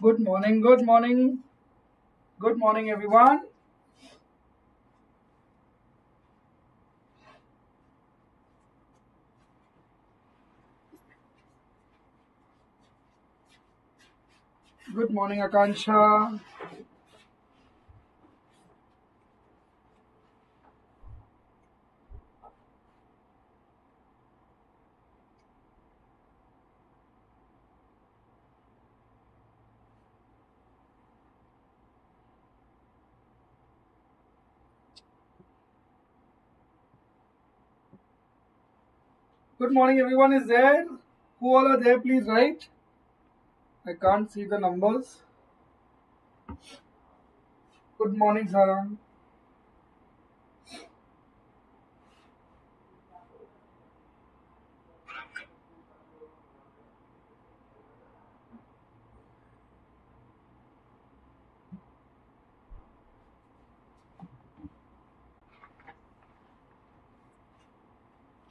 Good morning, good morning, good morning, everyone. Good morning, Akansha. Good morning, everyone is there. Who all are there, please write. I can't see the numbers. Good morning, Sarah.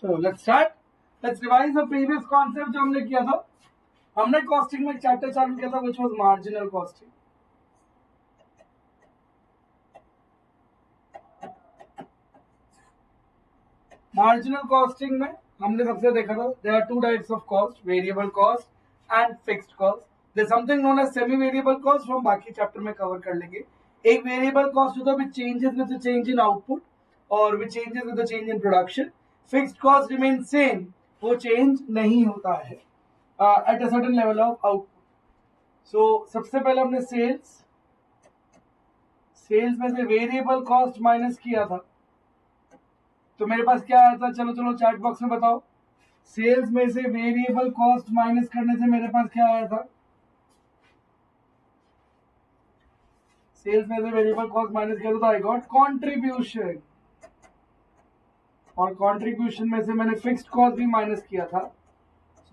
So let's start. Let's revise the previous concept जो हमने किया था. हमने costing में एक chapter चालू किया था, which was marginal costing. Marginal costing में हमने सबसे देखा था there are two types of cost, variable cost and fixed cost. There's something known as semi variable cost, हम बाकी चैप्टर में कवर कर लेंगे. एक वेरिएबल कॉस्ट होता है which changes with the change in output और which changes with the change in production. Fixed cost remains same, वो change नहीं होता है at a certain level of output. So सबसे पहले हमने सेल्स में से वेरिएबल कॉस्ट माइनस किया था, तो मेरे पास क्या आया था? चलो चैट बॉक्स में बताओ. सेल्स में से वेरिएबल कॉस्ट माइनस करने से मेरे पास क्या आया था? सेल्स में से वेरिएबल कॉस्ट माइनस किया था, आई गॉट कंट्रीब्यूशन. और कंट्रीब्यूशन में से मैंने फिक्स्ड कॉस्ट भी माइनस किया था,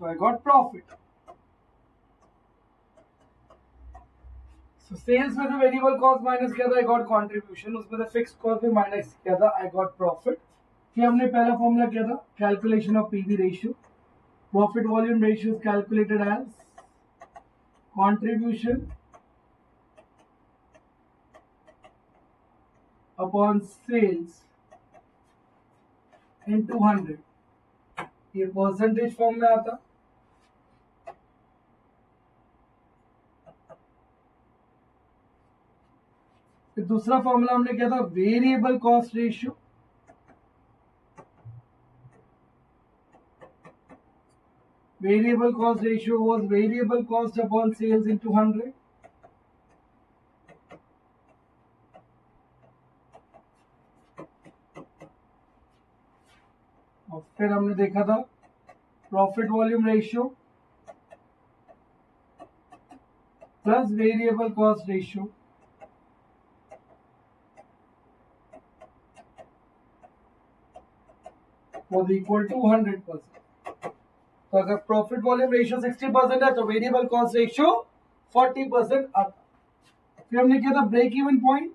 so I got profit. So sales में से वेरिएबल कॉस्ट माइनस किया था, आई गॉट कंट्रीब्यूशन. उसमें से फिक्स्ड कॉस्ट भी माइनस किया था, आई गॉट प्रॉफिट. फिर हमने पहला फॉर्मूला किया था calculation of PV ratio. Profit volume ratio is calculated as contribution upon sales in 200. ये परसेंटेज फॉर्म में आता. फिर दूसरा फॉर्मूला हमने किया था variable cost ratio. Variable cost ratio was variable cost upon sales into 100. और फिर हमने देखा था profit volume ratio plus variable cost ratio was equal to 100%. तो अगर प्रॉफिट वॉल्यूम रेशियो 60% है तो वेरिएबल कॉस्ट रेशियो 40% आता. फिर हमने किया था break even point.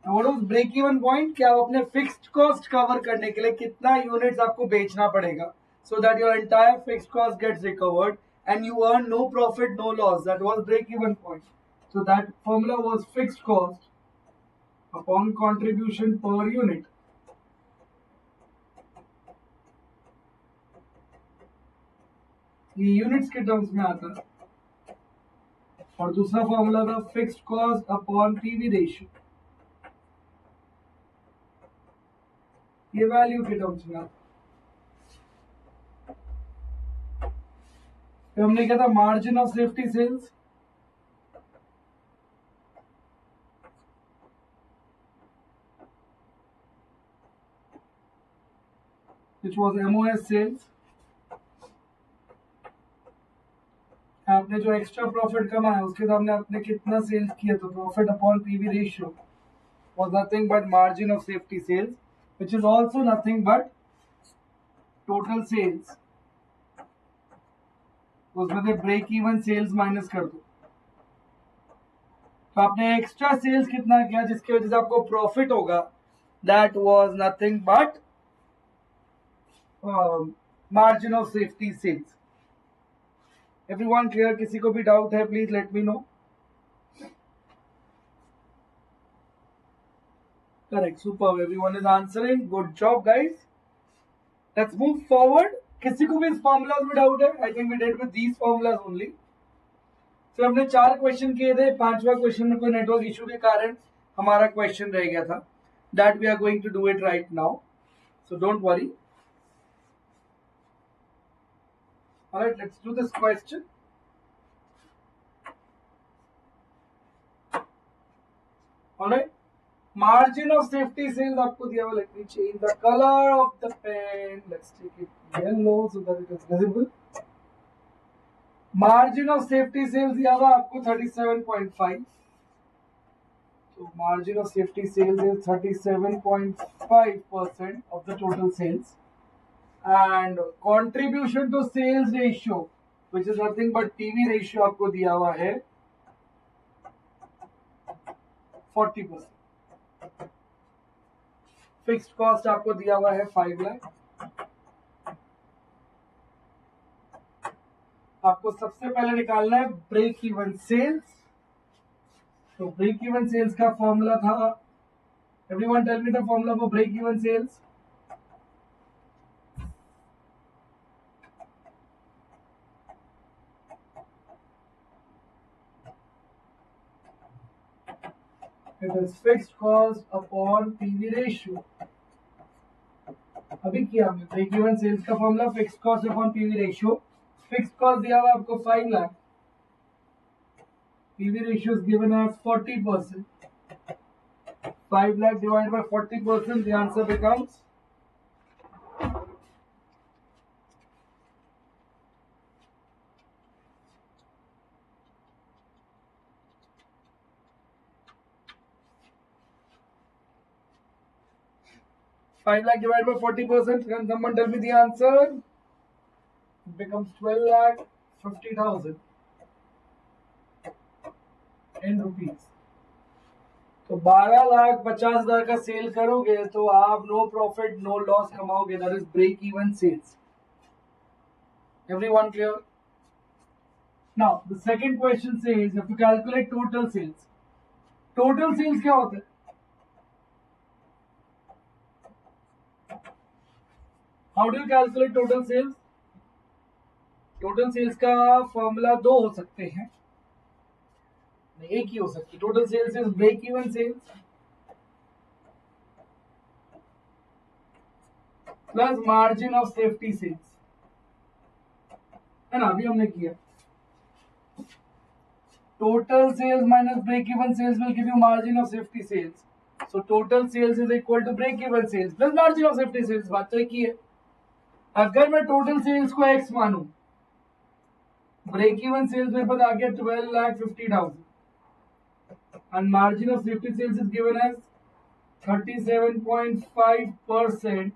What was break even point? क्या आप अपने फिक्स्ड कॉस्ट कवर करने के लिए कितना यूनिट्स आपको बेचना पड़ेगा so that your entire fixed cost gets recovered and you earn no profit no loss. That was break even point. So that formula was fixed cost upon contribution per unit. ये units के terms में आता है. और दूसरा formula था fixed cost upon PV ratio. ये value के टर्म्स में आता. फिर हमने किया था margin of safety sales. which was MOS sales. आपने जो एक्स्ट्रा प्रॉफिट कमाया उसके सामने आपने कितना सेल्स किया, तो profit upon PV ratio was nothing but margin of safety sales, which is also nothing but total sales. उसमें से ब्रेक इवन सेल्स माइनस कर दो, तो आपने एक्स्ट्रा सेल्स कितना किया जिसकी वजह से आपको प्रॉफिट होगा. That was nothing but margin of safety sales. Everyone clear? किसी को भी doubt है, please let me know. Correct, superb. Everyone is answering. Good job, guys. Let's move forward. किसी को भी इस formulas में doubt है? I think we did with these formulas only. फिर हमने 4 क्वेश्चन किए थे, 5वां क्वेश्चन में कोई नेटवर्क इशू के कारण हमारा क्वेश्चन रह गया था. That we are going to do it right now. So don't worry. Alright, let's do this question. Alright. Margin of safety sales आपको दिया हुआ. Let me change the color of the pen. Let's take it yellow so that it is visible. Margin of safety sales दिया हुआ आपको 37.5. So margin of safety sales is 37.5% of the total sales. And contribution to sales ratio, which is nothing but PV ratio, आपको दिया हुआ है 40%. Fixed cost आपको दिया हुआ है 5 लाख. आपको सबसे पहले निकालना है ब्रेक इवन सेल्स. तो ब्रेक इवन सेल्स का फॉर्मूला था, everyone tell me the formula for break even sales. It is fixed cost upon PV ratio. अभी किया हमने ब्रेक इवन सेल्स का formula fixed cost upon PV ratio. Fixed cost दिया हुआ आपको 5 lakh. PV ratio is given as 40%. 5 lakh divided by 40%, the answer becomes 5 lakh divided by 40%. Can someone tell me the answer? It becomes 12 lakh 50,000 in rupees. तो 12,50,000 का cell करोगे तो आप no profit no loss कमाओगे. That is break even sales. Everyone clear? Now the second question says you have to calculate total sales. Total sales क्या होता है? How do you calculate total sales? Total sales का formula 2 हो सकते हैं, एक ही हो सकती. Total sales is break even sales plus margin of safety sales, है ना? अभी हमने किया total sales minus break even sales will give you margin of safety sales. So total sales is equal to break even sales plus margin of safety sales. बात तो एक ही है. अगर मैं टोटल सेल्स को x मानूं, ब्रेक इवन सेल्स मेरे पास आ गया 12,50,000 and margin of safety sales is given as 37.5%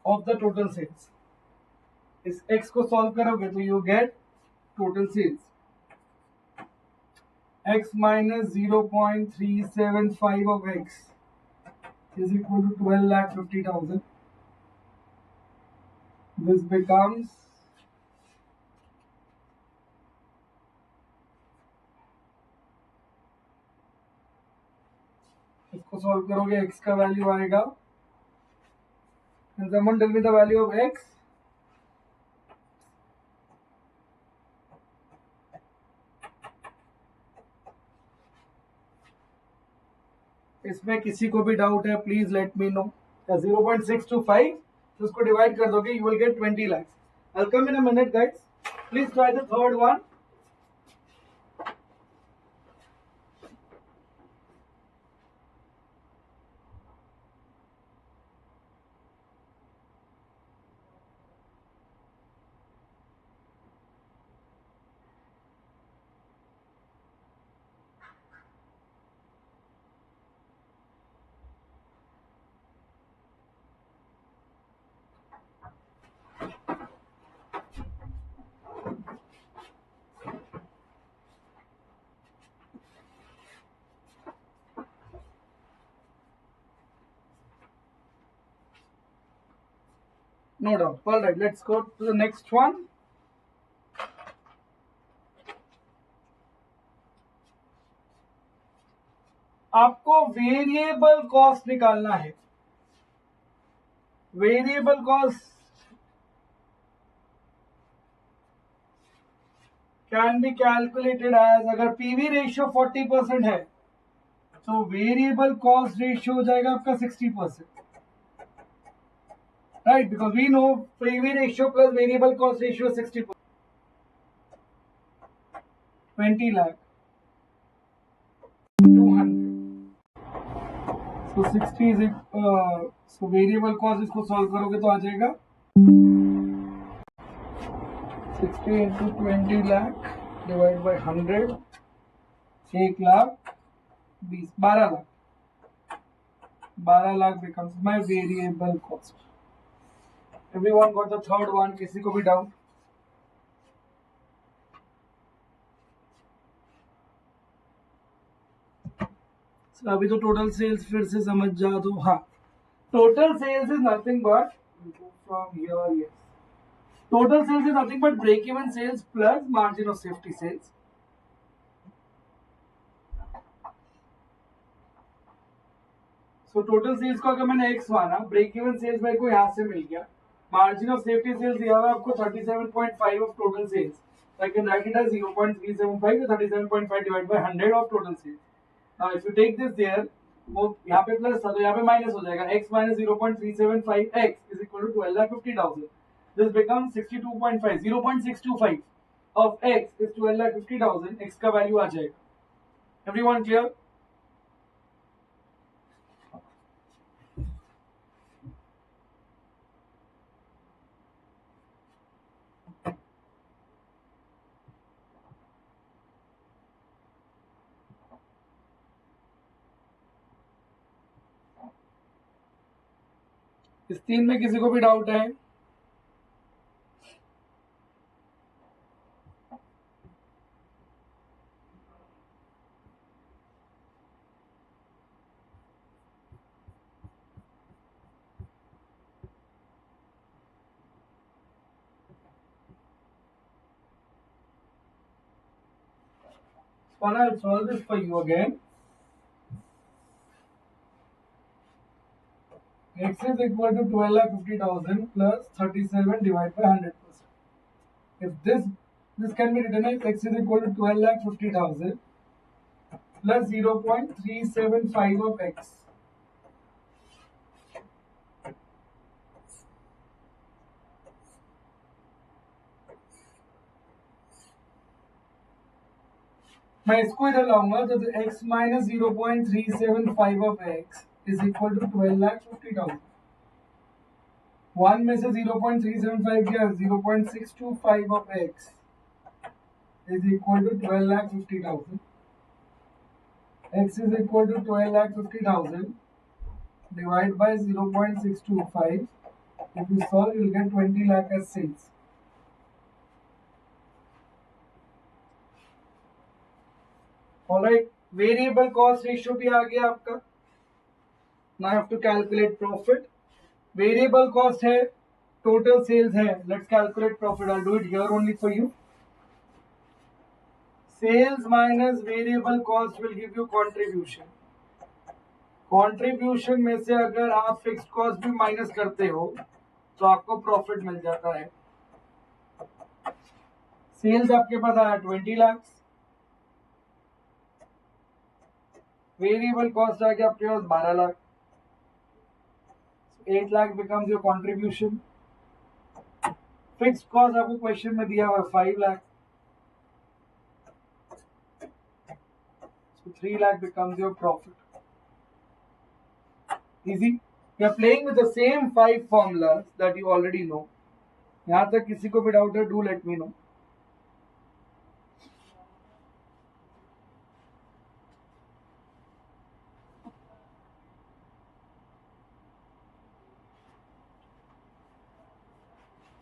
of the total sales. इस x को सॉल्व करोगे तो you get total sales. x minus 0.375 of x is equal to 12,50,000. This becomes इसको solve करोगे x का वैल्यू आएगा. Can someone tell me the value of x? इसमें किसी को भी डाउट है प्लीज लेट मी नो. 0.625 तो उसको डिवाइड कर दोगे you will gate 20 lakhs. I'll come in a minute guys. Please try the third one. No doubt. All right, let's go to the next one. आपको variable cost निकालना है। Variable cost can be calculated as, अगर PV ratio 40% है तो variable cost ratio हो जाएगा आपका 60%, right, because we know PV ratio plus variable cost ratio 60%, 20 lakh 200, so 60 is so variable cost इसको सॉल्व करोगे तो आ जाएगा 60 into 20 lakh divided by 100, 1 lakh 20, 12 lakh, 12 lakh becomes my variable cost. Everyone got the third one? किसी को भी डाउट? So, अभी तो total sales फिर से समझ जा दो। हाँ, total sales is nothing but from here, yes, total sales is nothing but break even sales plus margin of safety sales. So total sales को अगर मैंने x माना, ब्रेक इवन सेल्स मेरे को यहाँ से मिल गया, मार्जिन ऑफ सेफ्टी सेल्स दिया हुआ आपको 37.5 of total sales, I can write it as 0.375, 37.5 divide by 100 of total sales. Now if you take this there, वो यहाँ पे प्लस था तो यहाँ पे माइनस हो जाएगा, x minus 0.375 x is equal to 12,50,000, this becomes 62.5, 0.625 of x is 12,50,000, x का वैल्यू आ जाएगा। Everyone clear? इस तीन में किसी को भी डाउट है? I'll solve this for you again. X is equal to 12,50,000 plus 37 divided by 100%. If this can be written as x is equal to 12,50,000 plus 0.375 of x. मैं इसको इधर लाऊंगा तो x minus 0.375 of x is equal to 12,50,000. 1 में से 0.375 गया, 0.625 of x is equal to 12,50,000. X is equal to 12,50,000 divided by 0.625. If you solve, you will get 20 lakh as sales. Alright, variable cost ratio भी आ गया आपका. Now I have to calculate profit. Variable cost है, total sales है. Let's calculate profit. I'll do it here only for you. Sales minus variable cost will give you contribution. Contribution में से अगर आप fixed cost भी minus करते हो तो आपको profit मिल जाता है. Sales आपके पास आया 20 लाख, वेरिएबल कॉस्ट आ गया आपके पास 12 lakh, 8 lakh becomes your contribution. Fixed cost आपको क्वेश्चन में दिया हुआ 5 lakh, so 3 lakh becomes your profit. Easy. You are playing with the same 5 formulas that you already know. यहाँ तक किसी को भी डाउट है, do let me know.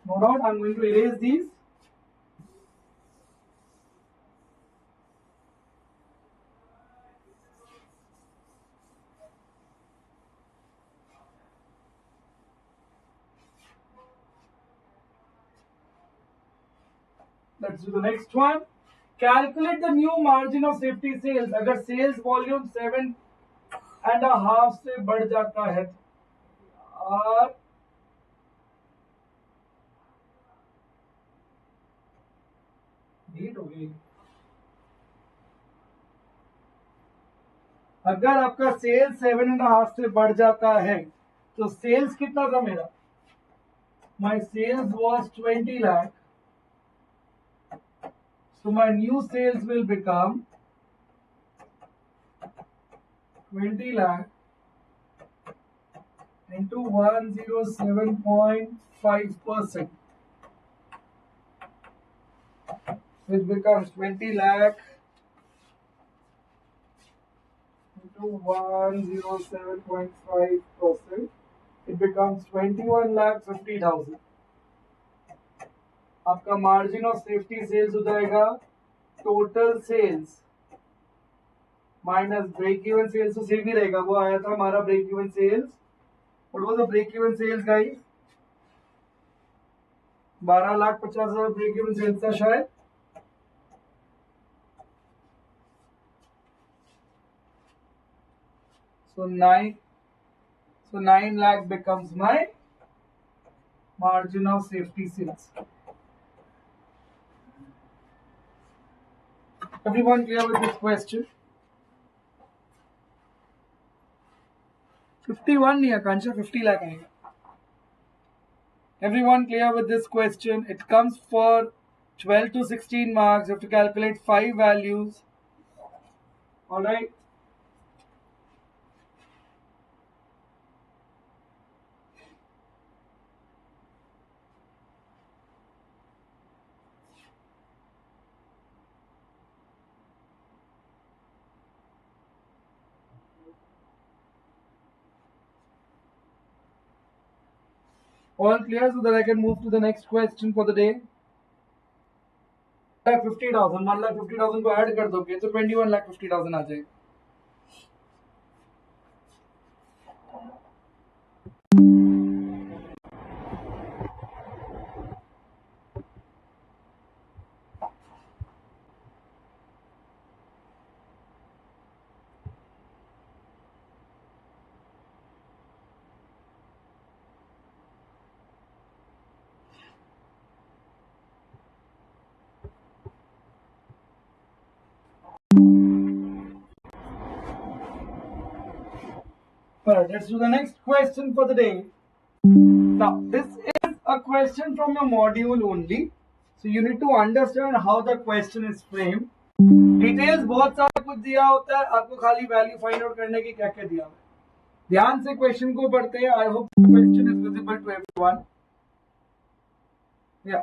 No doubt, I'm going to erase these. Let's do the next one. Calculate the new margin of safety sales. अगर sales volume 7 and half से बढ़ जाता है और हीट हो गई। अगर आपका सेल्स 7.5 से बढ़ जाता है तो सेल्स कितना था मेरा, my sales was 20 lakh, so my new sales will become 20 lakh into 107.5%, which becomes 20 lakh into 107.5%, it becomes 21,50,000. आपका मार्जिन ऑफ सेफ्टी सेल्स हो जाएगा total sales minus break even sales, तो सेम ही रहेगा। वो आया था हमारा break even sales, what was the break even sales guys, 12,50,000 break even sales था शायद। So 9 lakh becomes my margin of safety sales. Everyone clear with this question? 51 नहीं आकांक्षा, 50 lakh आएगा। Everyone clear with this question? It comes for 12 to 16 marks. You have to calculate 5 values. All right. All clear, so that I can move to the next question for the day. 50,000, 1,50,000 को add कर दोगे तो 21,50,000 आ जाएगा। Alright, let's do the next question for the day. Now, this is a question from your module only. So you need to understand how the question is framed. Details बहुत सारा कुछ दिया होता है, आपको खाली वैल्यू फाइंड आउट करने की क्या क्या दिया हुआ है। ध्यान से क्वेश्चन को पढ़ते हैं। I hope question is visible to everyone. या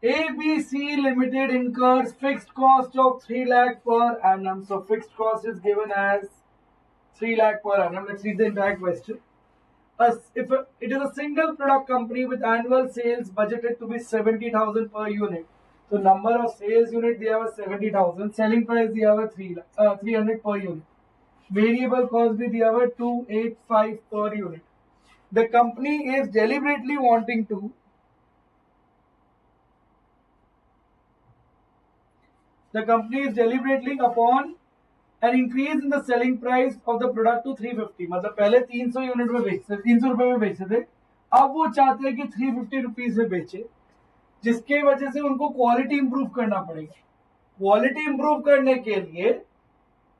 ABC Limited incurs fixed cost of 3 lakh per annum. So fixed cost is given as 3 lakh per annum. Let's read the entire question. If it is a single product company with annual sales budgeted to be 70,000 per unit. So number of sales unit they have 70,000. Selling price they have 300 per unit. Variable cost they have 285 per unit. The company is deliberately wanting to upon an increase in the selling price of the product to 350. मतलब पहले 300 unit में बेचते, 300 रुपए में बेचते थे, अब वो चाहते हैं कि 350 रुपीज में बेचे, जिसके वजह से उनको क्वालिटी इंप्रूव करना पड़ेगा। क्वालिटी इंप्रूव करने के लिए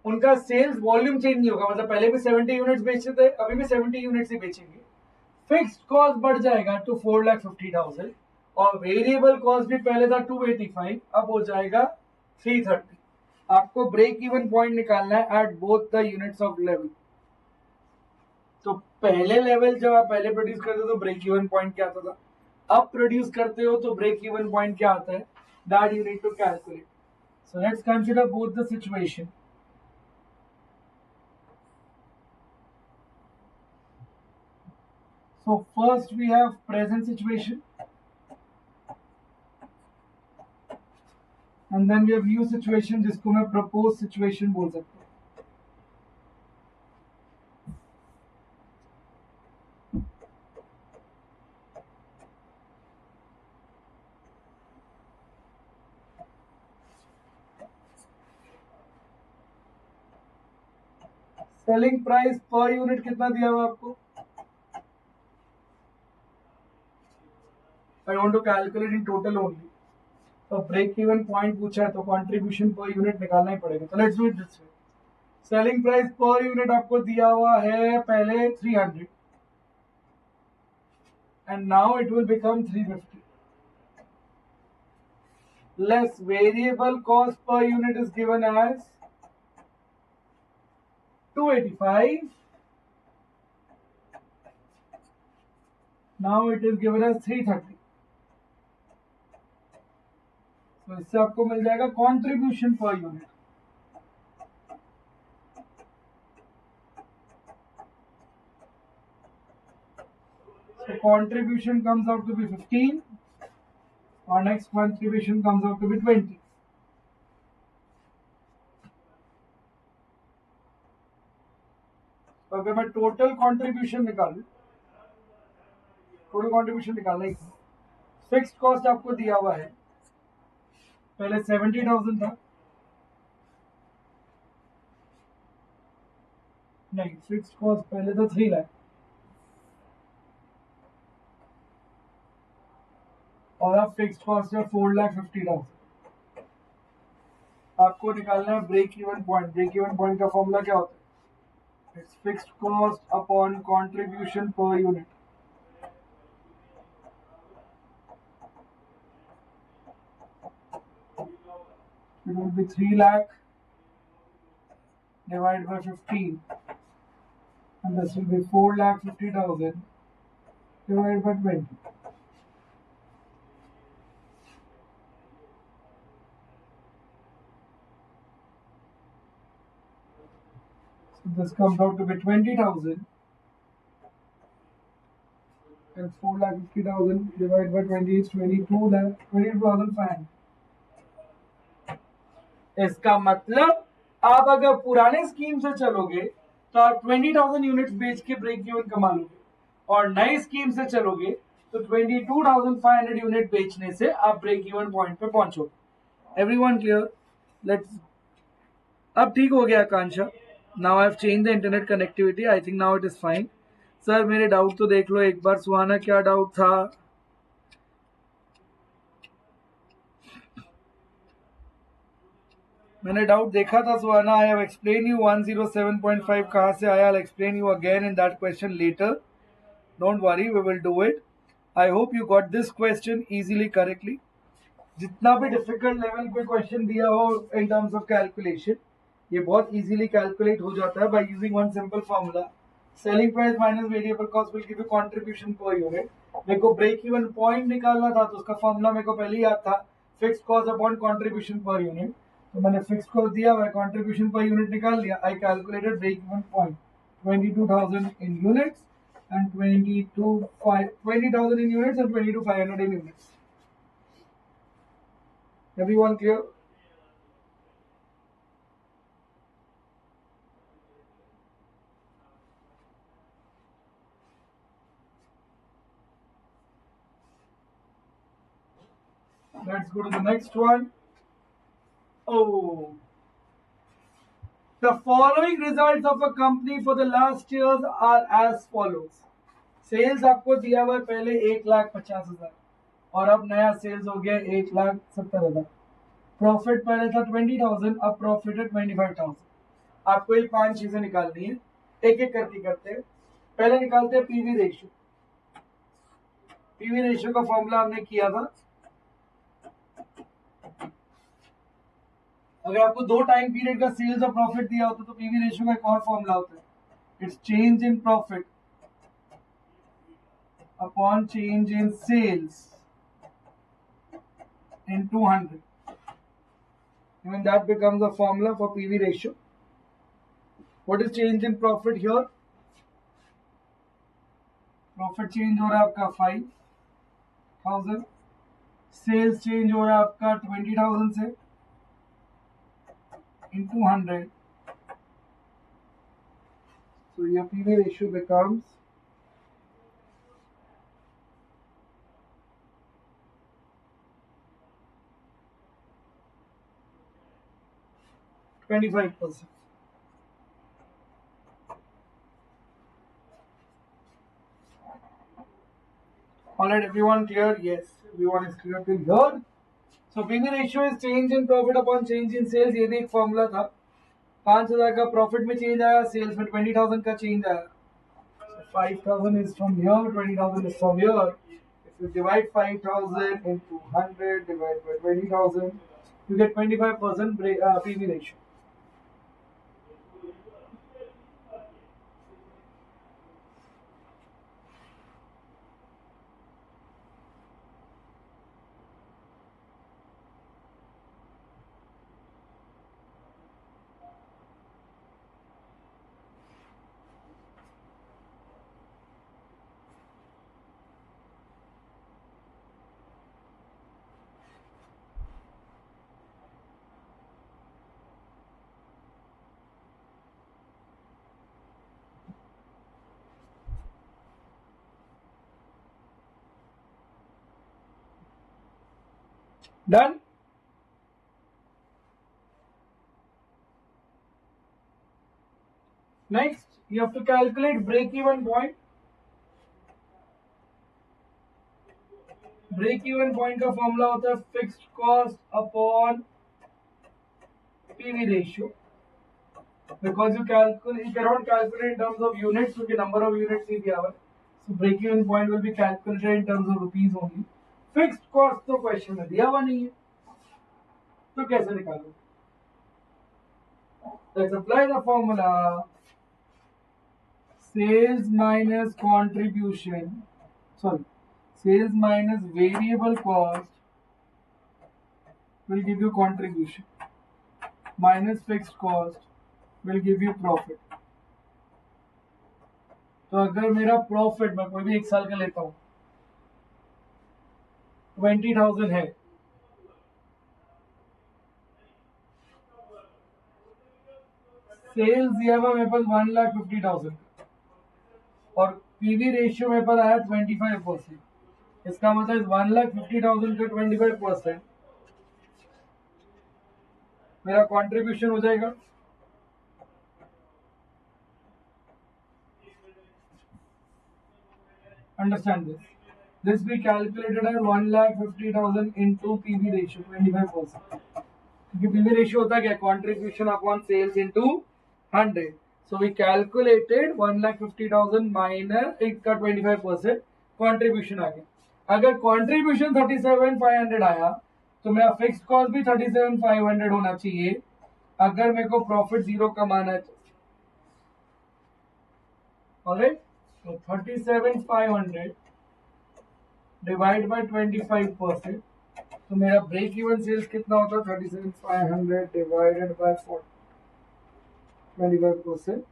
उनका सेल्स वॉल्यूम चेंज नहीं होगा, मतलब पहले भी 70 यूनिट्स बेचते थे, अभी भी 70 यूनिट्स ही बेचेंगे। फिक्स्ड कॉस्ट बढ़ जाएगा टू 4,50,000 और वेरिएबल कॉस्ट भी पहले था 285, अब हो जाएगा 330। आपको ब्रेक इवन पॉइंट निकालना है at both the units of level. तो पहले लेवल जब आप पहले प्रोड्यूस करते हो तो ब्रेक इवन पॉइंट क्या आता था, अब प्रोड्यूस करते हो तो ब्रेक इवन पॉइंट क्या आता है, that you need to calculate. So let's consider both the situation. So first we have present situation and then we have new situation जिसको मैं proposed situation बोल सकता हूँ। सेलिंग प्राइस पर यूनिट कितना दिया हुआ आपको? I want to calculate in total only. तो ब्रेक इवन पॉइंट पूछा है तो कंट्रीब्यूशन पर यूनिट निकालना ही पड़ेगा। तो let's do it this way. Selling price per unit आपको दिया हुआ है पहले 300 and now it will become 350 less variable cost per unit is given as 285. Now it is given as 330. तो इससे आपको मिल जाएगा contribution per unit. So contribution comes out to be 15. Our next contribution comes out to be 20. तो अगर मैं total contribution निकालूं, total contribution निकालना ही fixed cost आपको दिया हुआ है पहले 70,000 था, नहीं फिक्स्ड कॉस्ट पहले तो 3 लाख और अब फिक्स्ड कॉस्ट है 4,50,000। आपको निकालना है break even point. Break even point का फॉर्मूला क्या होता है? It's fixed cost upon contribution per unit. It will be 3 lakh divided by 15 and this will be 4,50,000 divided by 20. So this comes out to be 20,000 and 4,50,000 divided by 20 is 22,500. इसका मतलब आप अगर पुराने scheme से चलोगे तो आप 20,000 यूनिट्स बेच के ब्रेक इवन कमा लोगे और नए स्कीम से चलोगे तो 22,500 यूनिट बेचने से आप ब्रेक इवन पॉइंट पे पहुंचोगे। Everyone clear? लेट्स अब ठीक हो गया Akanksha. Now I have change the internet connectivity. I think now it is fine. Sir मेरे डाउट तो देख लो एक बार। सुहाना क्या डाउट था? मैंने डाउट देखा था Suhana. I have explain you 107.5 कहाँ से आया। I explain you again in that question later. Don't worry, we will do it. I hope you got this question easily correctly. जितना भी डिफिकल्ट लेवल पे क्वेश्चन दिया हो इन टर्म्स ऑफ कैलकुलेशन, ये बहुत इजीली कैलकुलेट हो जाता है by using one simple formula. Selling price minus variable cost will give you contribution per unit. मेरे को ब्रेक इवन पॉइंट निकालना था तो उसका फॉर्मूला मेरे को पहले ही याद था, fixed cost upon contribution per unit. तो मैंने फिक्स्ड कॉस्ट दिया हुआ है, कंट्रीब्यूशन पर यूनिट निकाल लिया। I calculated break even point 22,000 in units and 20,000 in units and 22,500 in units. Everyone clear? Let's go to the next one. Oh, the following results of a company for the last years are as follows. Sales आपको दिया हुआ है पहले 1,50,000 और अब नया sales हो गया 1,70,000। प्रॉफिट पहले था 20,000, अब प्रॉफिट है 25,000। आपको ये 5 चीजें निकालनी है, एक एक करके करते हैं। पहले निकालते हैं पीवी रेशियो। पीवी रेशियो का फॉर्मूला हमने किया था। अगर आपको 2 टाइम पीरियड का सेल्स और प्रॉफिट दिया होता तो पीवी रेशियो का एक और फॉर्मूला होता है, it's change in profit upon change in sales into 100. Even that becomes a formula for PV ratio. What is change in profit here? Profit change हो रहा है आपका 5,000, sales change हो रहा है आपका 20,000 से into 100. So your PV ratio becomes 25%. All right, everyone clear? Yes, everyone is clear till here. So PV ratio is change in profit upon change in sales. ये भी एक फॉर्मूला था. 5,000 का प्रॉफिट में चेंज आया, सेल्स में 20,000 का change आया. 5,000 is from here, 20,000 is from here. If you divide 5,000 into 100 divided by 20,000, you get 25% PV ratio. Done? Next, you have to calculate break-even point. Break-even point का formula होता है fixed cost upon PV ratio. Because you cannot calculate in terms of units, क्योंकि number of units ही दिया हुआ है. So break-even point will be calculated in terms of rupees only. Fixed cost तो question में दिया हुआ नहीं है, तो कैसे निकालोगे? Let's apply the formula. Sales minus contribution, sales minus variable cost will give you contribution, minus fixed cost will give you profit. तो अगर मेरा प्रॉफिट, मैं कोई भी एक साल का लेता हूं, 20,000 है, सेल्स दिया हुआ मेरे पास 1,50,000 और पीवी रेशियो मेरे पास आया 25%. इसका मतलब 1,50,000 का 25% मेरा कंट्रीब्यूशन हो जाएगा. Understand this be calculated as 1,50,000 into PV ratio 25%. क्योंकि पीवी रेशियो होता है क्या? Contribution upon sales into 100. So we calculated 1,50,000 minus इसका 25% कंट्रीब्यूशन आ गया. अगर कंट्रीब्यूशन 37,500 आया तो मेरा फिक्स कॉस्ट भी 37,500 होना चाहिए अगर मेरे को प्रॉफिट जीरो कमाना है. ऑलराइट, तो 37,500 डिवाइड बाय 25%, तो मेरा ब्रेक इवन सेल्स कितना होता है? 37,500 डिवाइडेड बाय 25%.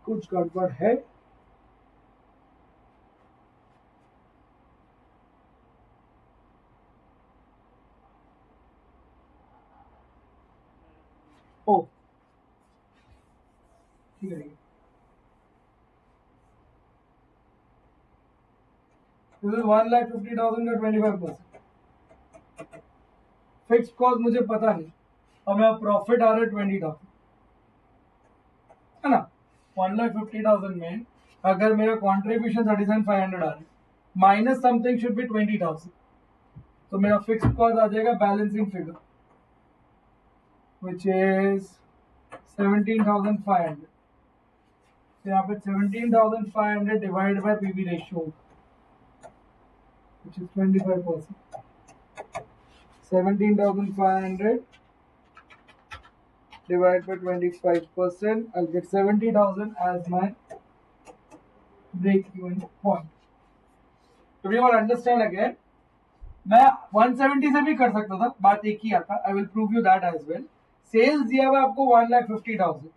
कुछ गड़बड़ है? ओ ठीक है. This is 1,50,000 का 25%. फिक्स कॉस्ट मुझे पता नहीं और मेरा प्रॉफिट आ रहा है 20,000, है ना. 1,50,000 में अगर मेरा कॉन्ट्रीब्यूशन 37,500 आ रहा है, माइनस समथिंग शुड बी 20,000, तो मेरा फिक्स कॉस्ट आ जाएगा बैलेंसिंग फिगर विच इज 17,500. तो यहाँ पे 17,500 divide by PV ratio which is 25%. 17,500 divided by 25%, I'll get 70,000 as my break even point. To you all understand again, मैं 170 से भी कर सकता था, बात एक ही आता. I will prove you that as well. Sales दिया हुआ आपको 1,50,000,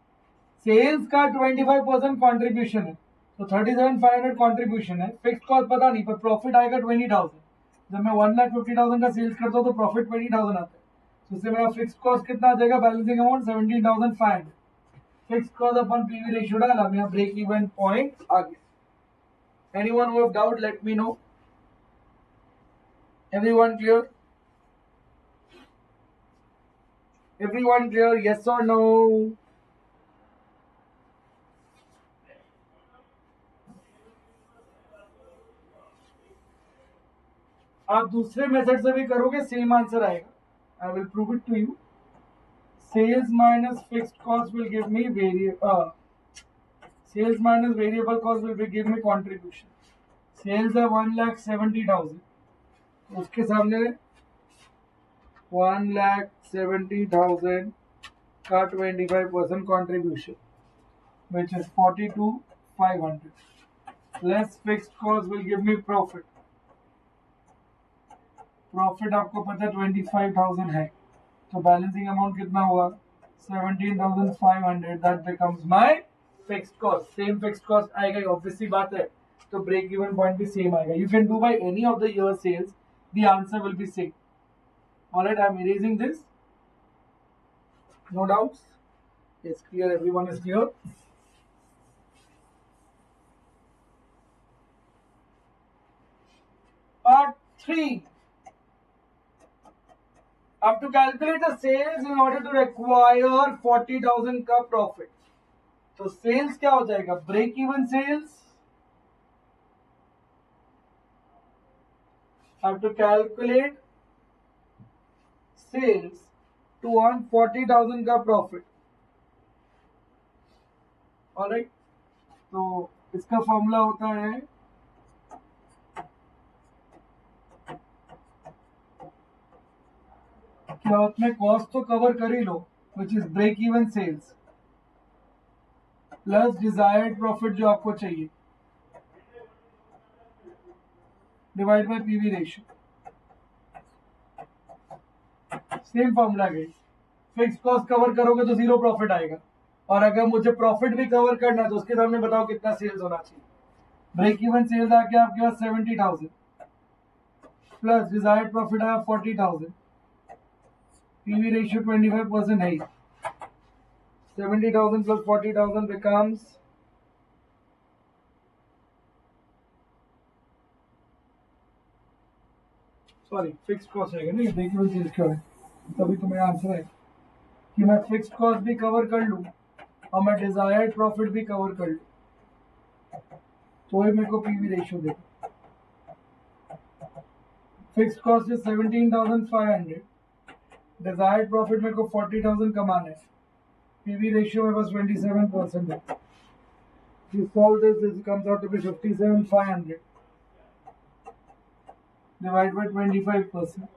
सेल्स का 25% कॉन्ट्रीब्यूशन है, तो 37,500 कॉन्ट्रीब्यूशन है. फिक्स कॉस्ट पता नहीं, पर प्रॉफिट आएगा 20,000. जब मैं 1,50,000 का सेल्स करता हूँ तो प्रॉफिट 20,000 आता है. तो इससे मेरा फिक्स कॉस्ट कितना आ जाएगा? Balancing amount 17,500. फिक्स कॉस्ट अपन पीवी रेशियो डाला, मेरा ब्रेक इवन पॉइंट आ गया. Anyone who have doubt let me know. Everyone clear? Everyone clear? Yes or no? आप दूसरे मेथड से भी करोगे सेम आंसर आएगा. I will prove it to you. Sales minus fixed cost will give me sales minus variable cost will give me contribution. Sales है 1,70,000. उसके सामने 1,70,000 का 25% contribution, which is 42,500. Less fixed cost will give me profit. Profit आपको पता है 25,000 है, तो balancing amount कितना हुआ 17,500. That becomes my fixed cost. Same fixed cost आएगा, ऑब्वियसली बात है. तो ब्रेक इवन पॉइंट भी सेम आएगा. You can do by any of the year sales, the answer will be same. Alright, I am erasing this. No doubts? Yes, clear? Everyone is clear? Part 3. Have to calculate the sales in order to require 40,000 का profit. तो sales क्या हो जाएगा? Break even sales. Have to calculate sales to earn 40,000 का profit. Alright, तो इसका formula होता है क्या उसमें कॉस्ट तो कवर कर ही लो, which is break even sales plus desired profit जो आपको चाहिए, divide by PV ratio. Same formula गई. फिक्स कॉस्ट कवर करोगे तो जीरो प्रॉफिट आएगा, और अगर मुझे प्रॉफिट भी कवर करना है तो उसके सामने बताओ कितना सेल्स होना चाहिए. ब्रेक इवन सेल्स आ गया आपके पास 70,000 प्लस डिजायर्ड प्रॉफिट आया 40,000. पीवी रेशियो 25% है. 70,000 plus 40,000 becomes फिक्स्ड कॉस्ट रहेगा. नहीं, ब्रेक इवन सेल्स क्या है, तभी तो मेरा आंसर है कि मैं फिक्स्ड कॉस्ट भी कवर कर लूं और मैं डिजायर्ड प्रॉफिट भी कवर कर लूं, तो ही मेरे को PV ratio they. Fixed cost is 17,500, desired profit मेरे को 40,000 कमाना है. पीवी रेशियो में बस 27% है. You solve this, this comes out to be 57,500 divided by 25%.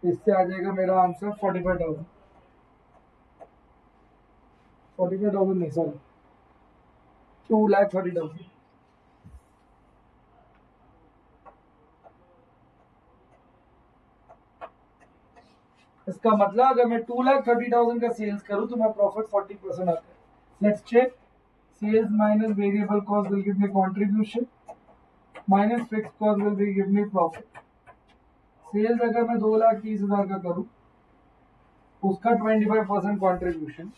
इससे आ जाएगा मेरा आंसर 45,000. 45,000 नहीं, सॉरी 2,30,000. इसका मतलब अगर मैं 2,30,000 का सेल्स करूं तो मैं प्रॉफिट 40% आता है. Let's check. Sales minus variable cost will give me contribution minus fixed cost will give me profit. Sales अगर मैं 2,30,000 का करूं, उसका 25% कंट्रीब्यूशन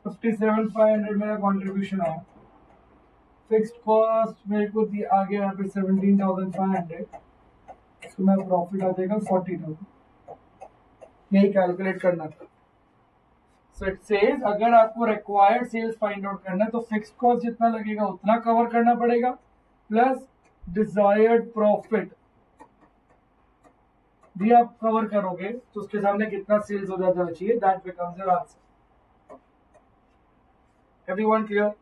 57,500 मेरा कंट्रीब्यूशन आया. फिक्स्ड कॉस्ट मेरे को आ गया यहाँ पे 17,500, तो मेरा प्रॉफिट आ जाएगा 40,000. यही कैलकुलेट करना था. सो इट सेज अगर आपको रिक्वायर्ड सेल्स फाइंड आउट करना है तो फिक्स्ड कॉस्ट जितना लगेगा उतना कवर करना पड़ेगा, प्लस डिजायर्ड प्रॉफिट भी आप कवर करोगे तो उसके सामने कितना सेल्स हो जाना चाहिए. That becomes your answer. Everyone clear?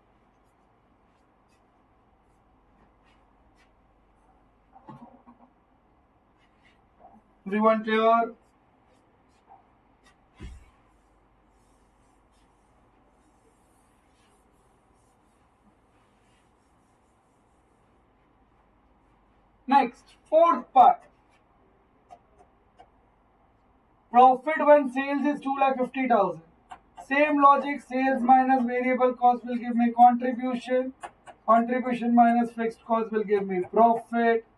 Everyone clear? Next, fourth part. Profit when sales is 2,50,000. Same logic, sales minus variable cost will give me contribution. Contribution minus fixed cost will give me profit.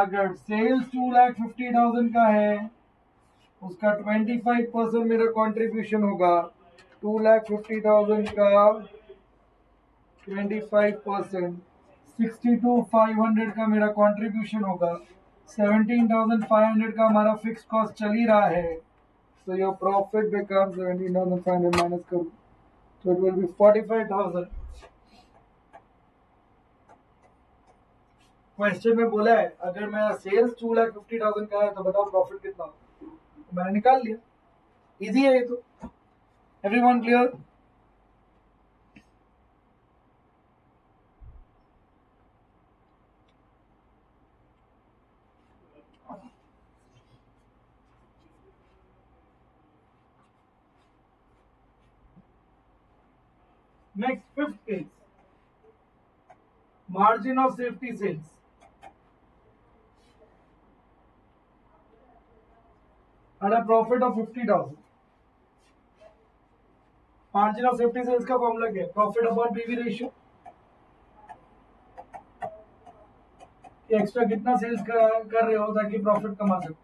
अगर sales 2,50,000 का है, उसका 25% मेरा contribution होगा. 2,50,000 का 25%. 62,500 का मेरा contribution होगा, 17,500 का हमारा फिक्स कॉस्ट चल ही रहा है, so your profit becomes 17,500 minus करूँ so it will be 45,000. Question में बोला है अगर मेरा सेल्स 2,50,000 का है तो बताओ प्रॉफिट कितना होगा, तो मैंने निकाल लिया, इजी है ये तो. Everyone clear? Next, fifth case, margin of safety sales. And a profit of 50,000. Margin of safety sales का फॉर्मूला क्या है? Profit upon PV ratio. Extra कितना सेल्स कर रहे हो ताकि प्रॉफिट कमा सको.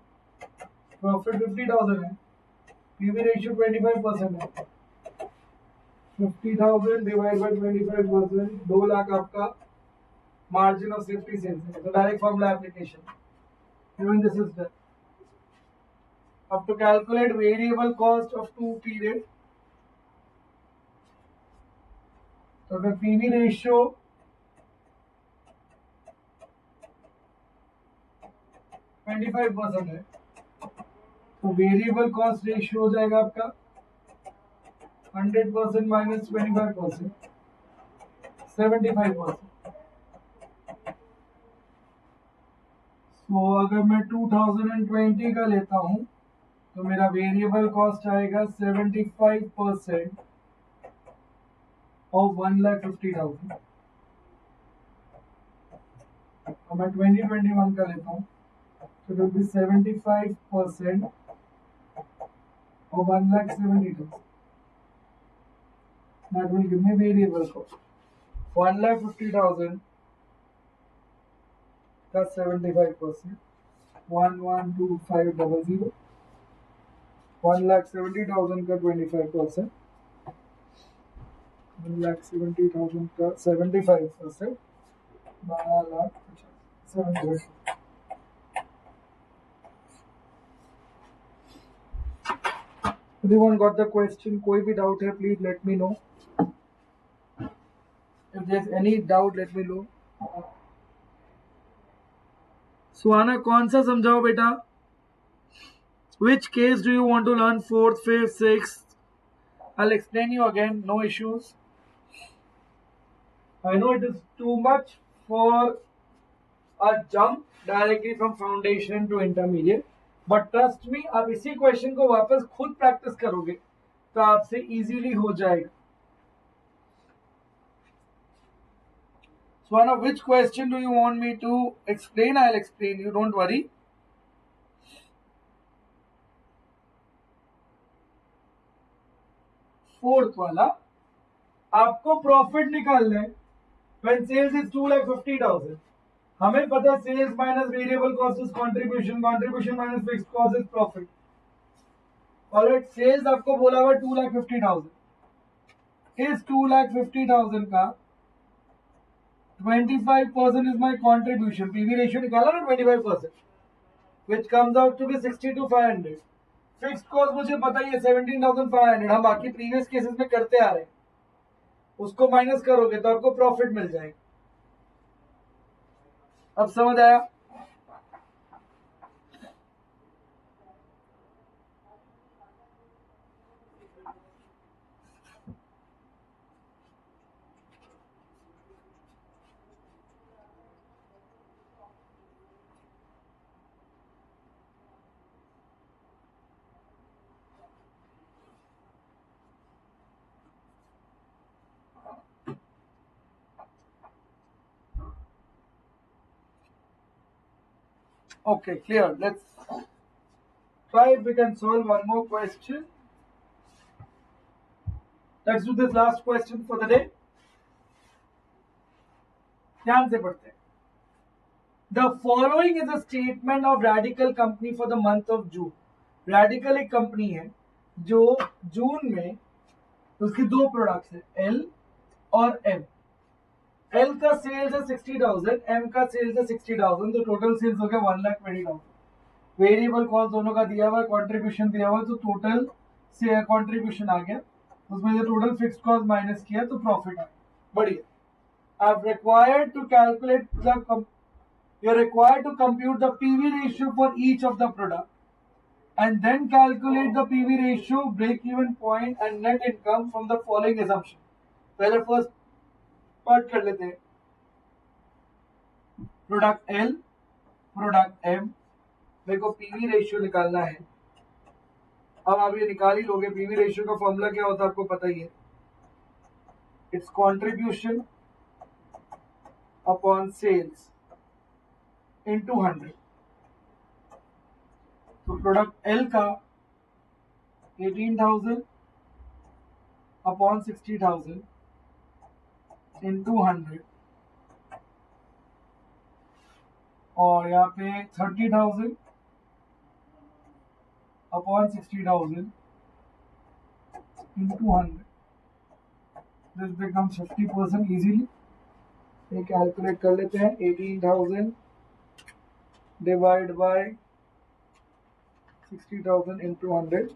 प्रॉफिट 50,000 है, पीवी रेशियो 25% है. 50,000 डिवाइड बाय 25%, 2 लाख आपका मार्जिन ऑफ सेफ्टी सेल्स है. तो direct formula application. Even this is done. Up to calculate variable cost of 2 period. तो अगर पीवी रेशियो 25% है तो वेरिएबल कॉस्ट रेशियो हो जाएगा आपका 100% माइनस 25%, 75%. तो अगर मैं 2020 का लेता हूं तो मेरा वेरिएबल कॉस्ट आएगा 75% ऑफ 1,50,000. और मैं 2021 का लेता हूं तो it will be 75% of 1,70,000. That will give me variable cost. 1,50,000 का 75%, 112500. 1,70,000 का 25%, 1,70,000 का 75%, 12,75,000. Everyone got the question? कोई भी डाउट है please let me know. If there's any doubt let me know. सुहाना कौन सा समझाओ बेटा? Which case do you want to learn? 4th, 5th, 6th? I'll explain you again, no issues. I know it is too much for a jump directly from foundation to intermediate, but trust me, आप इसी question को वापस खुद practice करोगे तो आपसे easily हो जाएगा. So, Anna, which question do you want me to explain? I'll explain you, don't worry. Fourth वाला आपको प्रॉफिट निकालना है. When sales is 2,50,000, हमें पता है sales minus variable cost is contribution, contribution minus fixed cost is profit. Alright, sales आपको बोला हुआ 2,50,000. इस 2,50,000 का 25% is my contribution. PV ratio निकाला ना 25%, which comes out to be 62,500. Fixed cost मुझे पता ही है 17,500, हम बाकी प्रीवियस केसेस में करते आ रहे हैं. उसको माइनस करोगे तो आपको प्रॉफिट मिल जाएगा. अब समझ आया? Okay, clear. Let's try if we can solve one more question. Let's do this last question for the day. ध्यान से पढ़ते हैं. The following is a statement of Radical company for the month of June. Radical एक company है जो जून में उसकी 2 products है, L और M. एल का सेल्स है 60,000, एम का सेल्स है 60,000, तो टोटल सेल्स हो गया 1,20,000। वेरिएबल कॉस्ट दोनों का दिया हुआ है, कॉन्ट्रीब्यूशन दिया हुआ है, तो टोटल से कॉन्ट्रीब्यूशन आ गया, उसमें से टोटल फिक्स कॉस्ट माइनस किया तो प्रॉफिट आ गया। बढ़िया। आप required to calculate the you are required to compute the PV ratio for each of the product and then calculate the PV ratio, break-even point and net income from the following assumption. पहले first part कर लेते हैं। Product L, product M, मेरे को PV ratio निकालना है। अब आप ये निकाल ही लोगे। पीवी रेशियो का फॉर्मूला क्या होता है आपको पता ही है, it's contribution upon sales into 100। तो प्रोडक्ट एल का 18,000 अपॉन 60,000 इंटू 100, और यहाँ पे 30,000 upon 60,000 into 100। This becomes 50% easily. ये कैलकुलेट कर लेते हैं। 18,000 डिवाइड बाय 60,000 इंटू 100,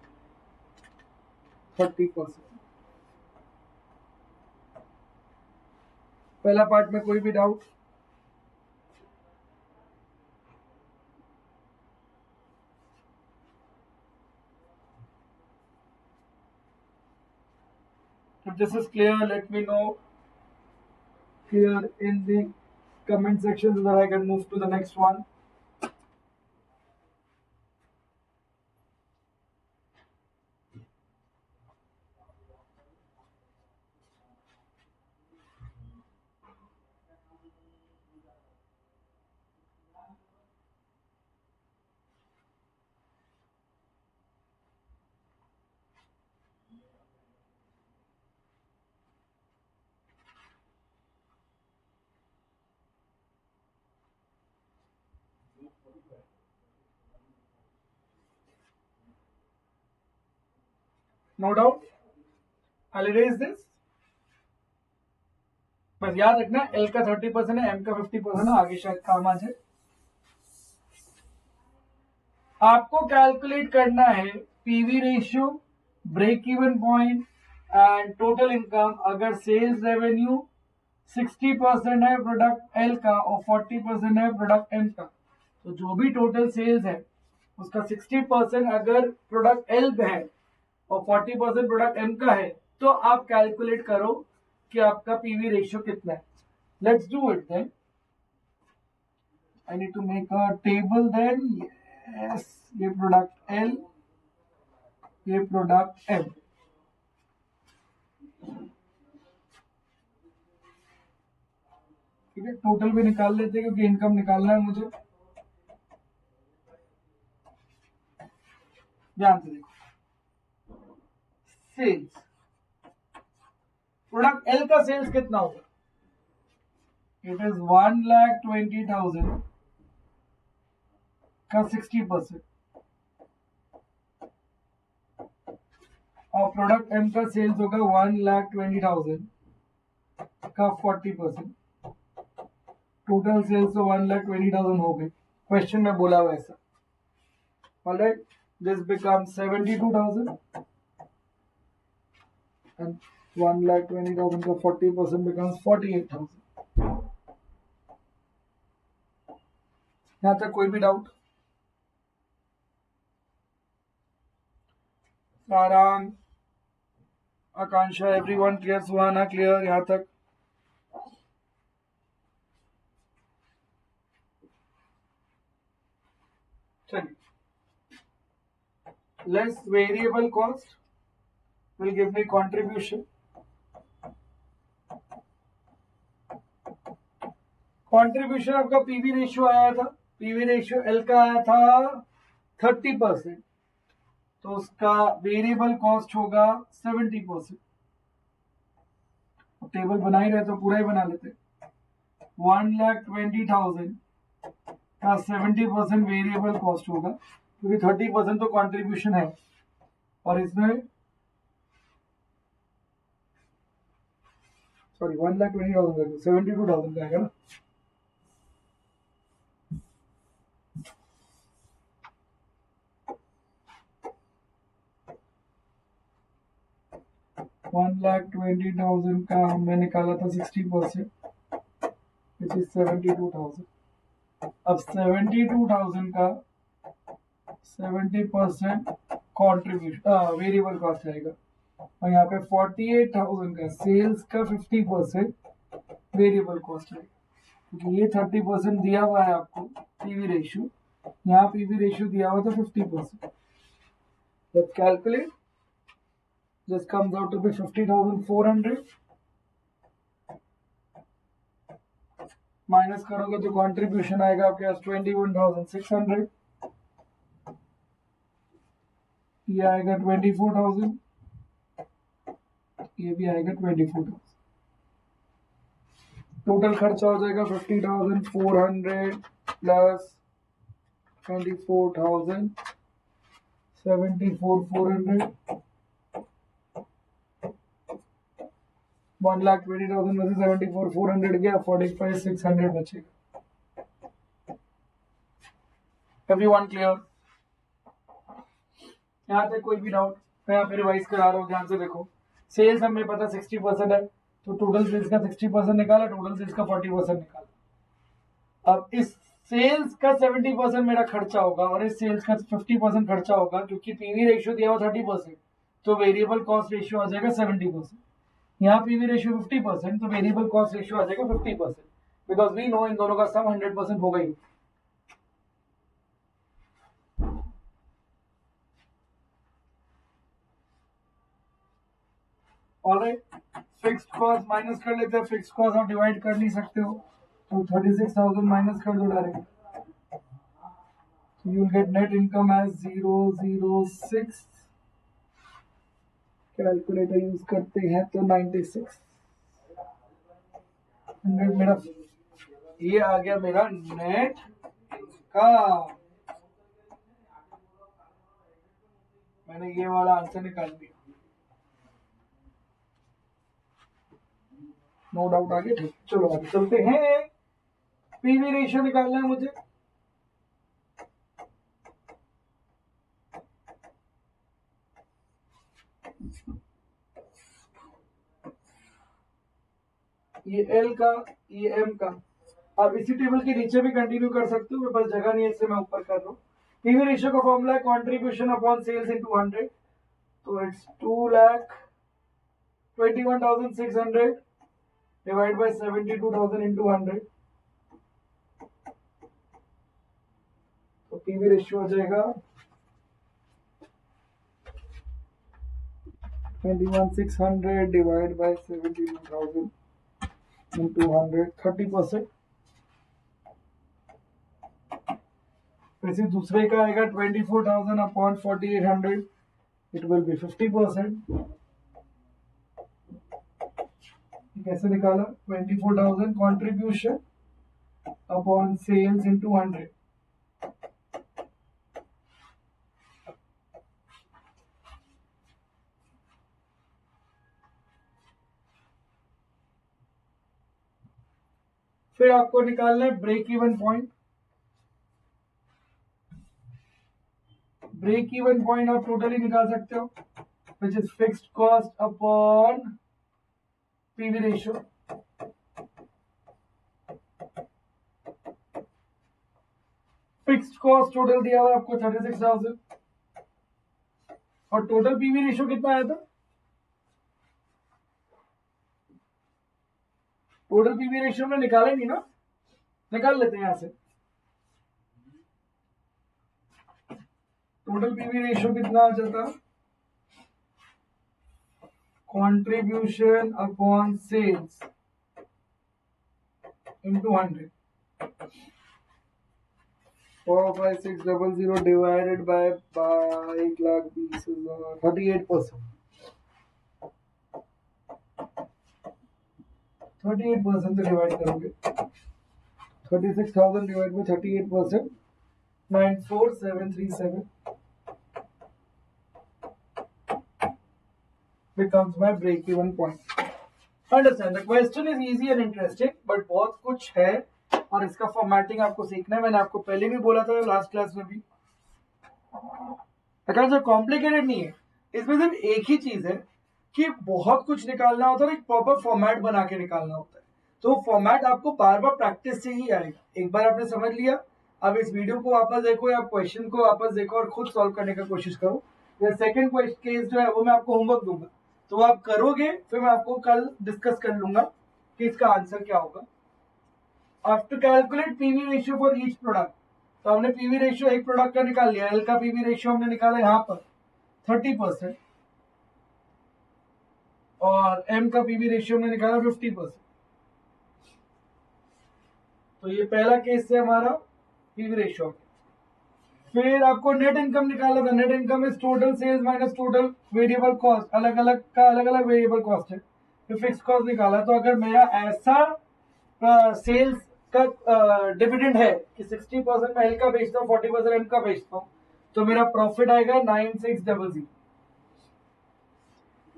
30%। पहला पार्ट में कोई भी doubt? If this is clear, let me know here in the comment section so that I can move to the next one. No doubt? I'll erase this. बस याद रखना L का 30% है, M का 50% है, आगे शायद काम आ जाए। आपको कैलकुलेट करना है PV ratio, break even point and total income अगर सेल्स रेवेन्यू 60% है प्रोडक्ट एल का और 40% है प्रोडक्ट एम का। तो जो भी टोटल सेल्स है उसका 60% अगर प्रोडक्ट एल पे है और 40% प्रोडक्ट एम का है, तो आप कैलकुलेट करो कि आपका पीवी रेशियो कितना है। Let's do it then. I need to make a table then. Yes, ये प्रोडक्ट एल, ये प्रोडक्ट एम। ठीक है, टोटल भी निकाल लेते हैं क्योंकि इनकम निकालना है मुझे। ध्यान से देखो, सेल्स, प्रोडक्ट एल का सेल्स कितना होगा? इट इज 1,20,000 का 60% और प्रोडक्ट एम का सेल्स होगा 1,20,000 का 40%। टोटल सेल्स तो 1,20,000 हो गई। क्वेश्चन में बोला वैसा। ऑलराइट, दिस बिकम्स 72,000 and 1,20,000 का 40% becomes 48,000। यहाँ तक कोई भी डाउट? सारांग, आकांक्षा, एवरीवन क्लियर? सुहाना क्लियर यहाँ तक? चलिए, less variable cost will give me contribution. Contribution आपका पीवी रेशियो आया था, पीवी रेशियो एल का आया था 30%, तो उसका वेरिएबल कॉस्ट होगा 70%। टेबल बना ही रहे तो पूरा ही बना लेते। 1,20,000 का 70% वेरिएबल कॉस्ट होगा क्योंकि 30% तो कंट्रीब्यूशन है और इसमें सॉरी 1,20,000 72,000 का आएगा ना। $1,20,000 का हमने निकाला था 60%, विच इज 72,000। अब 72,000 का 70% कॉन्ट्रीब्यूशन वेरिएबल कॉस्ट आएगा, और यहाँ पे 48,000 का सेल्स का 50% वेरिएबल कॉस्ट आएगा, क्योंकि ये 30% दिया हुआ है आपको पीवी रेशियो, यहाँ पीवी रेशियो दिया हुआ था 50%। Let's calculate, this comes out to be 50,400 minus करोगे तो कंट्रीब्यूशन आएगा आपके पास 21,600, ये आएगा 24,000, ये भी आएगा 24,000। टोटल खर्चा हो जाएगा 50,400 प्लस 24,000 74,400 1,20,000 में से 74,400 गया, 45,600 बचेगा। Everyone clear? यहाँ तक कोई भी डाउट? मैं यहाँ पे रिवाइज करा रहा हूँ, ध्यान से देखो। सेल्स हमें पता 60% है, तो टोटल सेल्स का 60% निकाला, टोटल सेल्स का 40% निकाला। अब इस सेल्स का 70% मेरा खर्चा होगा और इस सेल्स का 50% खर्चा होगा, क्योंकि पीवी रेशियो दिया हुआ 30%, तो वेरिएबल कॉस्ट रेशियो आ जाएगा 70%। यहाँ पीवी रेशियो 50%, तो वेरिएबल कॉस्ट रेशियो आ जाएगा 50%, बिकॉज वी नो इन दोनों का सम 100% होगा ही। ऑलराइट, फिक्स्ड कॉस्ट माइनस कर लेते हैं। फिक्स्ड कॉस्ट आप डिवाइड कर नहीं सकते हो, तो 36,000 माइनस कर दो direct, you will get net income as 006। Calculator use करते हैं तो 96 मेरा ये आ गया मेरा नेट का। मैंने ये वाला आंसर निकाल दिया, नो डाउट आगे। ठीक, चलो आगे चलते हैं। पीवी रेशियो निकालना है मुझे। ये एल का, ये एम का। आप इसी टेबल के नीचे भी कंटिन्यू कर सकते हो, मेरे पास जगह नहीं है इसलिए मैं ऊपर कर रहा हूँ। पीवी रेशियो का फॉर्मूला है कॉन्ट्रीब्यूशन अपॉन सेल्स इनटू 100, तो इट्स 2,21,600 डिवाइड बाय 72,000 इंटू 100, तो पीवी रेशियो हो जाएगा 21,600 डिवाइड बाय 72,000 into 100, 30%। वैसे दूसरे का आएगा 24,000 अपॉन 4,800, इट विल बी 50%। कैसे निकाला? 24,000 कॉन्ट्रीब्यूशन अपॉन सेल्स इंटू 100, फिर आपको निकालना है break even point. Break even point आप टोटली निकाल सकते हो, which is fixed cost upon PV ratio. Fixed cost total दिया हुआ आपको 36,000, और टोटल पीवी रेशियो कितना आया था? टोटल पीवी रेशियो में निकाले नहीं ना, निकाल लेते हैं यहां से। टोटल पीवी रेशियो कितना आ जाता? Contribution upon sales into 100, 45600 divided by 1,20,000, 38%। 38% से डिवाइड करोगे, 36,000 divide by 38%, 94,737 becomes my break even point. Understand the question is easy and interesting, but बहुत कुछ है और इसका फॉर्मेटिंग आपको सीखना है। मैंने आपको पहले भी बोला था लास्ट क्लास में भी, कॉम्प्लिकेटेड नहीं है। इसमें सिर्फ एक ही चीज है कि बहुत कुछ निकालना होता है, एक प्रॉपर फॉर्मेट बना के निकालना होता है। तो फॉर्मेट आपको बार बार प्रैक्टिस से ही आएगा। एक बार आपने समझ लिया, अब इस वीडियो को वापस देखो या क्वेश्चन को वापस देखो और खुद सॉल्व करने का कोशिश करो। या सेकंड केस जो है वो मैं आपको होमवर्क दूंगा, तो वो आप करोगे, फिर मैं आपको कल डिस्कस कर लूंगा कि इसका आंसर क्या होगा। After calculate PV ratio for each product, तो हमने पीवी रेशियो एक प्रोडक्ट का निकाल लिया। एल का पीवी रेशियो हमने निकाला यहाँ पर 30% और एम का पीवी रेशियो हमने निकाला 50%। तो ये पहला केस है हमारा पीवी रेशियो। फिर आपको नेट इनकम निकालना था। Net income is total sales minus total variable cost, अलग अलग का अलग अलग वेरिएबल कॉस्ट है। फिर फिक्स कॉस्ट निकाला। तो अगर मेरा ऐसा सेल्स का डिविडेंड है कि 60% मैं एल का बेचता हूँ, 40% एम का बेचता हूँ, तो मेरा प्रॉफिट आएगा 9600।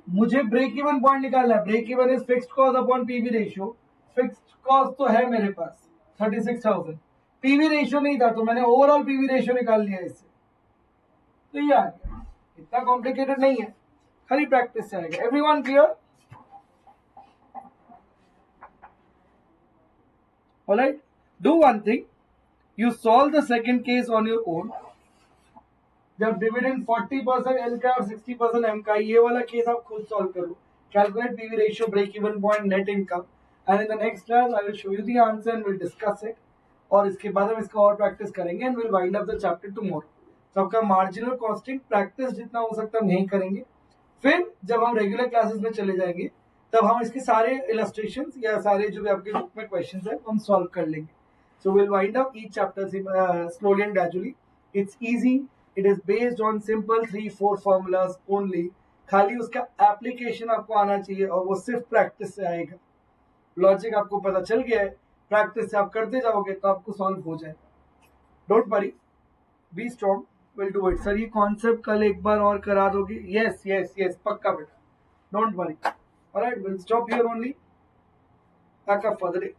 मुझे ब्रेक इवन पॉइंट निकालना है। Break even is fixed cost upon PV ratio. Fixed cost तो है मेरे पास 36,000, पीवी रेशियो नहीं था, तो मैंने ओवरऑल पीवी रेशियो निकाल लिया इससे। तो ये आ गया, इतना कॉम्प्लिकेटेड नहीं है, खाली प्रैक्टिस से आएगा। Everyone clear? Alright, do one thing, you solve the second case on your own. जब डिविडेंड 40% एल का और 60% एम का, ये वाला केस आप खुद सॉल्व करो। Calculate PV ratio, break even point, net income, and in the next class I will show you the answer and will discuss it. और इसके बाद हम इसका और प्रैक्टिस करेंगे and will wind up the chapter tomorrow. तो आपका marginal costing practice जितना हो सकता है हम यही करेंगे। फिर जब हम रेगुलर क्लासेस में चले जाएंगे तब हम इसके सारे इलस्ट्रेशंस या सारे जो भी आपके बुक में क्वेश्चंस है हम सॉल्व कर लेंगे। So will wind up each chapter slowly and gradually. It's easy, it is based on simple 3-4 formulas only. खाली उसका एप्लीकेशन आपको आना चाहिए और वो सिर्फ प्रैक्टिस से आएगा। लॉजिक आपको पता चल गया है, प्रैक्टिस से आप करते जाओगे तो आपको सॉल्व हो जाएगा। Don't worry, be strong, will do it. Sir ये कॉन्सेप्ट कल एक बार और करा दोगे? यस यस यस, पक्का बेटा, don't worry. Alright, will stop here only. Pack up for the day.